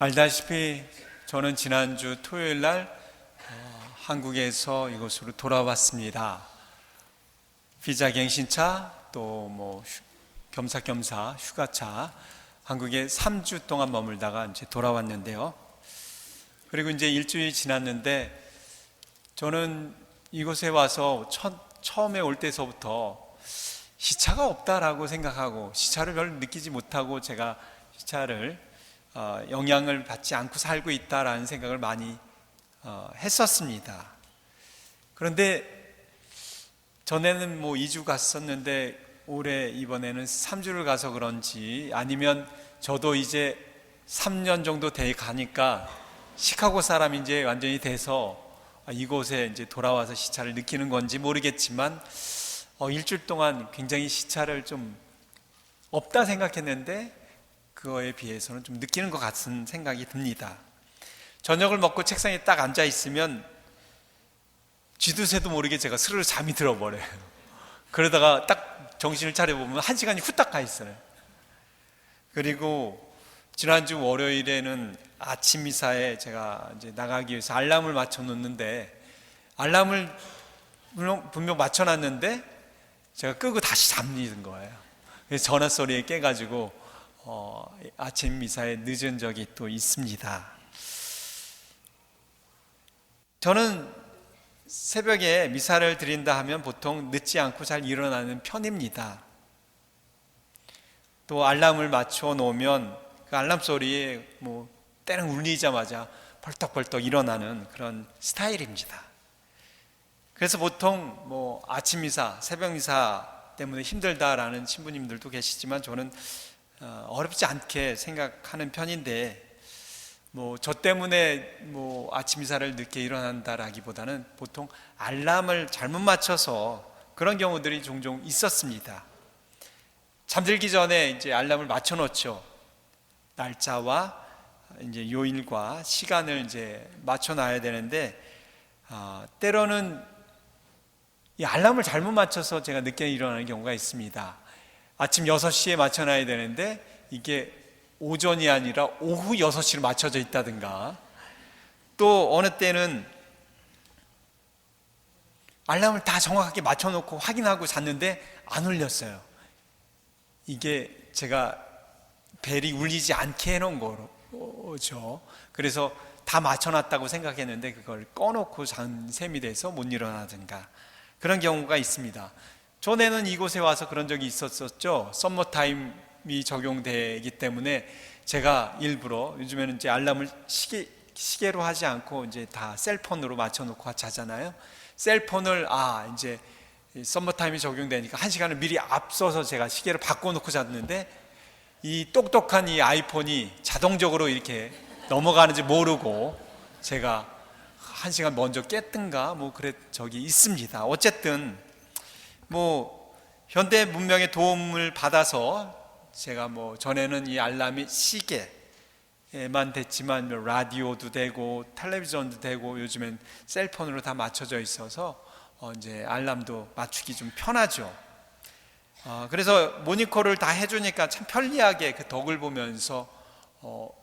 알다시피 저는 지난주 토요일 날 한국에서 이곳으로 돌아왔습니다. 비자갱신차 또 겸사겸사 휴가차 한국에 3주 동안 머물다가 이제 돌아왔는데요. 그리고 이제 일주일 지났는데 저는 이곳에 와서 처음에 올 때서부터 시차가 없다라고 생각하고 시차를 별로 느끼지 못하고 제가 시차를 영향을 받지 않고 살고 있다라는 생각을 많이 했었습니다. 그런데 전에는 2주 갔었는데 올해 이번에는 3주를 가서 그런지 아니면 저도 이제 3년 정도 돼 가니까 시카고 사람이 이제 완전히 돼서 이곳에 이제 돌아와서 시차를 느끼는 건지 모르겠지만 일주일 동안 굉장히 시차를 좀 없다 생각했는데 그거에 비해서는 좀 느끼는 것 같은 생각이 듭니다. 저녁을 먹고 책상에 딱 앉아 있으면 쥐두새도 모르게 제가 스르르 잠이 들어버려요. 그러다가 딱 정신을 차려보면 1시간이 후딱 가 있어요. 그리고 지난주 월요일에는 아침 미사에 제가 이제 나가기 위해서 알람을 맞춰 놓는데 알람을 분명 맞춰놨는데 제가 끄고 다시 잠드는 거예요. 그래서 전화 소리에 깨가지고 아침 미사에 늦은 적이 또 있습니다. 저는 새벽에 미사를 드린다 하면 보통 늦지 않고 잘 일어나는 편입니다. 또 알람을 맞춰 놓으면 그 알람 소리에 때는 울리자마자 벌떡벌떡 일어나는 그런 스타일입니다. 그래서 보통 아침 미사, 새벽 미사 때문에 힘들다라는 신부님들도 계시지만 저는 어렵지 않게 생각하는 편인데 저 때문에 아침 미사를 늦게 일어난다라기보다는 보통 알람을 잘못 맞춰서 그런 경우들이 종종 있었습니다. 잠들기 전에 이제 알람을 맞춰 놓죠. 날짜와 이제 요일과 시간을 이제 맞춰 놔야 되는데 때로는 이 알람을 잘못 맞춰서 제가 늦게 일어나는 경우가 있습니다. 아침 6시에 맞춰놔야 되는데 이게 오전이 아니라 오후 6시로 맞춰져 있다든가 또 어느 때는 알람을 다 정확하게 맞춰놓고 확인하고 잤는데 안 울렸어요. 이게 제가 벨이 울리지 않게 해놓은 거죠. 그래서 다 맞춰놨다고 생각했는데 그걸 꺼놓고 잔 셈이 돼서 못 일어나든가 그런 경우가 있습니다. 전에는 이곳에 와서 그런 적이 있었죠. 썸머타임이 적용되기 때문에 제가 일부러 요즘에는 이제 알람을 시계로 하지 않고 이제 다 셀폰으로 맞춰놓고 자잖아요. 셀폰을 이제 썸머타임이 적용되니까 1시간을 미리 앞서서 제가 시계를 바꿔놓고 잤는데 이 똑똑한 이 아이폰이 자동적으로 이렇게 넘어가는지 모르고 제가 1시간 먼저 깼든가 그랬 적이 있습니다. 어쨌든 현대 문명의 도움을 받아서 제가 전에는 이 알람이 시계만 됐지만 라디오도 되고 텔레비전도 되고 요즘엔 셀폰으로 다 맞춰져 있어서 이제 알람도 맞추기 좀 편하죠. 그래서 모니터를 다 해주니까 참 편리하게 그 덕을 보면서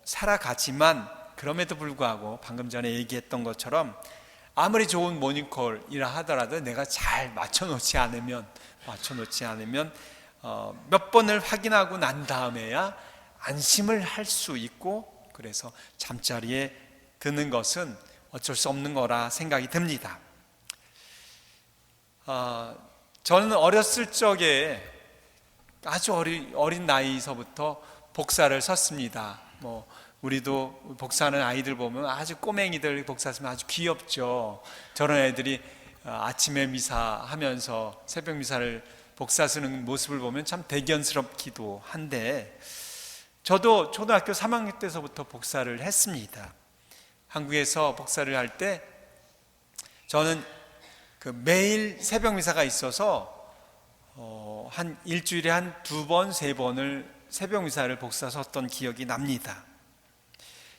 살아가지만 그럼에도 불구하고 방금 전에 얘기했던 것처럼 아무리 좋은 모니터이라 하더라도 내가 잘 맞춰놓지 않으면 몇 번을 확인하고 난 다음에야 안심을 할 수 있고 그래서 잠자리에 드는 것은 어쩔 수 없는 거라 생각이 듭니다. 저는 어렸을 적에 아주 어린 나이서부터 복사를 섰습니다. 우리도 복사하는 아이들 보면 아주 꼬맹이들 복사 쓰면 아주 귀엽죠. 저런 애들이 아침에 미사하면서 새벽 미사를 복사 쓰는 모습을 보면 참 대견스럽기도 한데 저도 초등학교 3학년 때서부터 복사를 했습니다. 한국에서 복사를 할 때 저는 매일 새벽 미사가 있어서 한 일주일에 한 2번, 3번을 새벽 미사를 복사 섰던 기억이 납니다.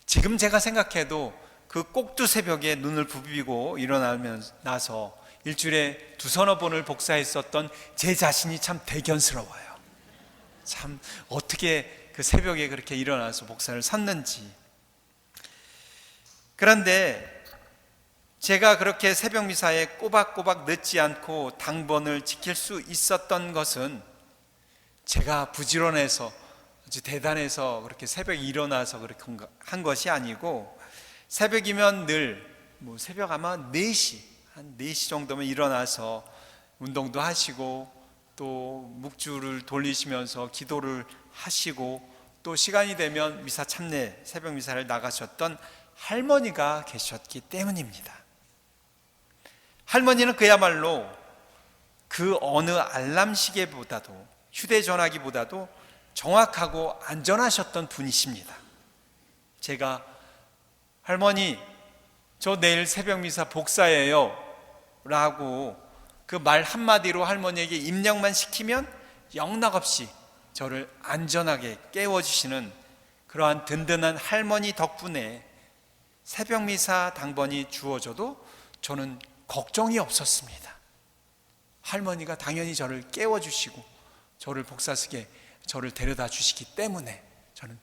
지금 제가 생각해도 그 꼭두 새벽에 눈을 부비고 일어나서 일주일에 2-3번을 복사했었던 제 자신이 참 대견스러워요. 참 어떻게 그 새벽에 그렇게 일어나서 복사를 섰는지. 그런데 제가 그렇게 새벽 미사에 꼬박꼬박 늦지 않고 당번을 지킬 수 있었던 것은 제가 부지런해서, 아주 대단해서 그렇게 새벽에 일어나서 그렇게 한 것이 아니고, 새벽이면 늘 새벽 아마 4시, 한 4시 정도면 일어나서 운동도 하시고 또 묵주를 돌리시면서 기도를 하시고 또 시간이 되면 미사 참례, 새벽 미사를 나가셨던 할머니가 계셨기 때문입니다. 할머니는 그야말로 그 어느 알람 시계보다도, 휴대전화기보다도 정확하고 안전하셨던 분이십니다. 제가 할머니, 저 내일 새벽 미사 복사예요 라고 그 말 한마디로 할머니에게 입력만 시키면 영락없이 저를 안전하게 깨워주시는 그러한 든든한 할머니 덕분에 새벽 미사 당번이 주어져도 저는 걱정이 없었습니다. 할머니가 당연히 저를 깨워주시고 저를 복사석에 저를 데려다 주시기 때문에 저는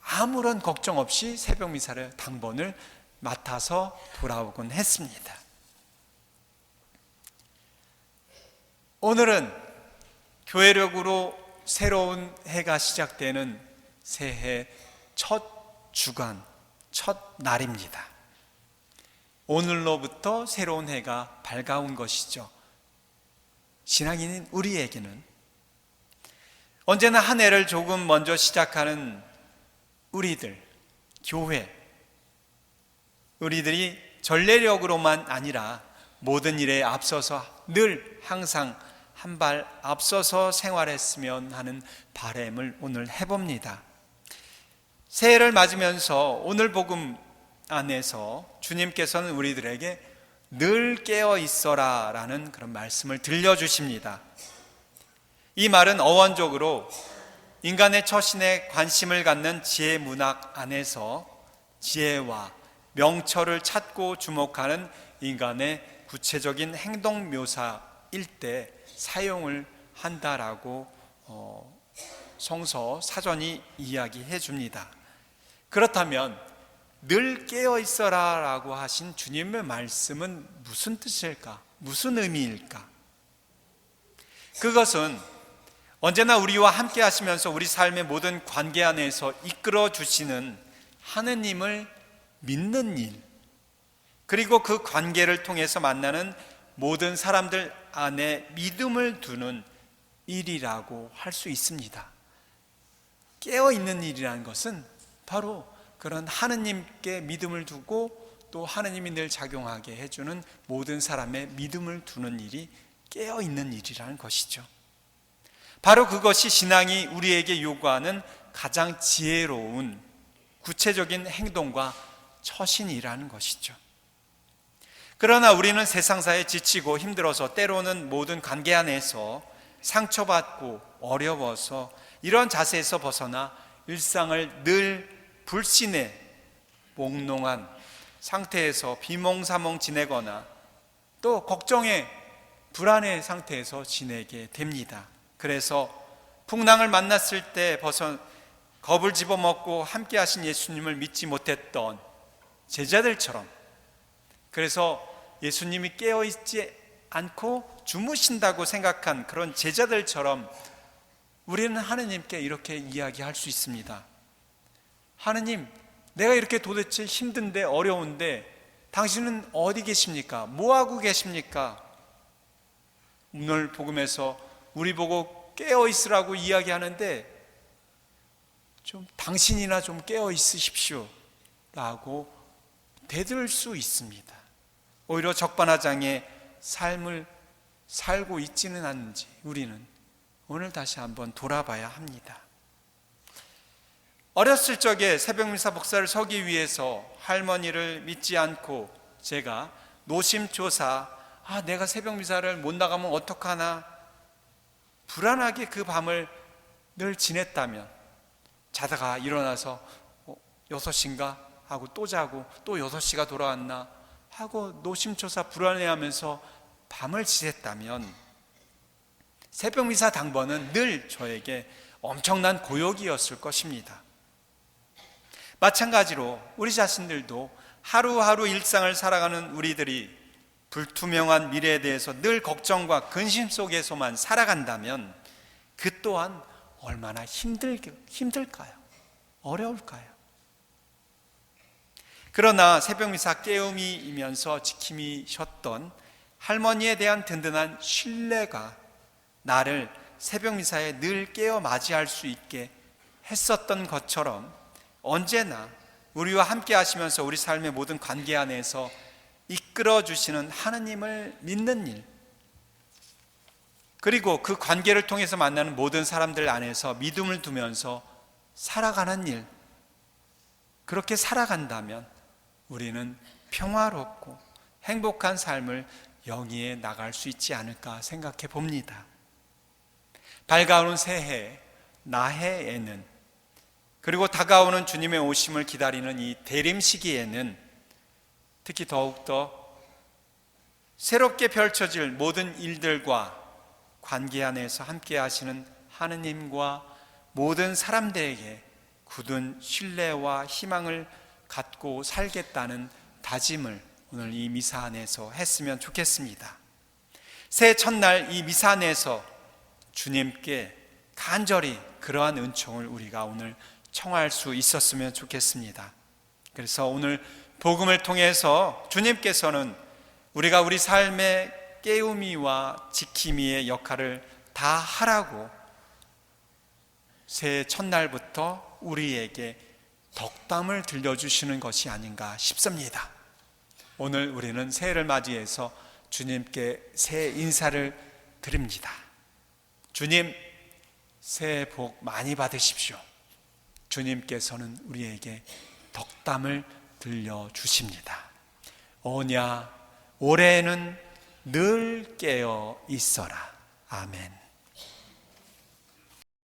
아무런 걱정 없이 새벽 미사를 당번을 맡아서 돌아오곤 했습니다. 오늘은 교회력으로 새로운 해가 시작되는 새해 첫 주간, 첫 날입니다. 오늘로부터 새로운 해가 밝아온 것이죠. 신앙인인 우리에게는 언제나 한 해를 조금 먼저 시작하는 우리들, 교회, 우리들이 전례력으로만 아니라 모든 일에 앞서서 늘 항상 한 발 앞서서 생활했으면 하는 바람을 오늘 해봅니다. 새해를 맞으면서 오늘 복음 안에서 주님께서는 우리들에게 늘 깨어 있어라 라는 그런 말씀을 들려주십니다. 이 말은 어원적으로 인간의 처신에 관심을 갖는 지혜 문학 안에서 지혜와 명철을 찾고 주목하는 인간의 구체적인 행동 묘사일 때 사용을 한다라고 성서 사전이 이야기해 줍니다. 그렇다면 늘 깨어 있어라 라고 하신 주님의 말씀은 무슨 뜻일까? 무슨 의미일까? 그것은 언제나 우리와 함께 하시면서 우리 삶의 모든 관계 안에서 이끌어 주시는 하느님을 믿는 일, 그리고 그 관계를 통해서 만나는 모든 사람들 안에 믿음을 두는 일이라고 할 수 있습니다. 깨어있는 일이라는 것은 바로 그런 하느님께 믿음을 두고 또 하느님이 늘 작용하게 해주는 모든 사람의 믿음을 두는 일이 깨어있는 일이라는 것이죠. 바로 그것이 신앙이 우리에게 요구하는 가장 지혜로운 구체적인 행동과 처신이라는 것이죠. 그러나 우리는 세상사에 지치고 힘들어서 때로는 모든 관계 안에서 상처받고 어려워서 이런 자세에서 벗어나 일상을 늘 불신에 몽롱한 상태에서 비몽사몽 지내거나 또 걱정에 불안의 상태에서 지내게 됩니다. 그래서 풍랑을 만났을 때 겁을 집어먹고 함께 하신 예수님을 믿지 못했던 제자들처럼, 그래서 예수님이 깨어있지 않고 주무신다고 생각한 그런 제자들처럼 우리는 하느님께 이렇게 이야기할 수 있습니다. 하느님, 내가 이렇게 도대체 힘든데 어려운데 당신은 어디 계십니까? 뭐하고 계십니까? 오늘 복음에서 우리 보고 깨어있으라고 이야기하는데 좀 당신이나 좀 깨어있으십시오 라고 대들 수 있습니다. 오히려 적반하장의 삶을 살고 있지는 않은지 우리는 오늘 다시 한번 돌아봐야 합니다. 어렸을 적에 새벽미사 복사를 서기 위해서 할머니를 믿지 않고 제가 노심초사, 내가 새벽미사를 못 나가면 어떡하나 불안하게 그 밤을 늘 지냈다면, 자다가 일어나서 6시인가 하고 또 자고 또 6시가 돌아왔나 하고 노심초사 불안해하면서 밤을 지냈다면 새벽미사 당번은 늘 저에게 엄청난 고역이었을 것입니다. 마찬가지로 우리 자신들도 하루하루 일상을 살아가는 우리들이 불투명한 미래에 대해서 늘 걱정과 근심 속에서만 살아간다면 그 또한 얼마나 힘들까요? 어려울까요? 그러나 새벽미사 깨움이면서 지킴이셨던 할머니에 대한 든든한 신뢰가 나를 새벽미사에 늘 깨어 맞이할 수 있게 했었던 것처럼 언제나 우리와 함께 하시면서 우리 삶의 모든 관계 안에서 이끌어 주시는 하느님을 믿는 일, 그리고 그 관계를 통해서 만나는 모든 사람들 안에서 믿음을 두면서 살아가는 일, 그렇게 살아간다면 우리는 평화롭고 행복한 삶을 영위해 나갈 수 있지 않을까 생각해 봅니다. 밝아오는 새해 나해에는, 그리고 다가오는 주님의 오심을 기다리는 이 대림 시기에는 특히 더욱더 새롭게 펼쳐질 모든 일들과 관계 안에서 함께 하시는 하느님과 모든 사람들에게 굳은 신뢰와 희망을 갖고 살겠다는 다짐을 오늘 이 미사 안에서 했으면 좋겠습니다. 새해 첫날 이 미사 안에서 주님께 간절히 그러한 은총을 우리가 오늘 청할 수 있었으면 좋겠습니다. 그래서 오늘 복음을 통해서 주님께서는 우리가 우리 삶의 깨우미와 지킴이의 역할을 다 하라고 새해 첫날부터 우리에게 덕담을 들려주시는 것이 아닌가 싶습니다. 오늘 우리는 새해를 맞이해서 주님께 새해 인사를 드립니다. 주님, 새해 복 많이 받으십시오. 주님께서는 우리에게 덕담을 들려주십니다. 오냐, 올해는 늘 깨어 있어라. 아멘.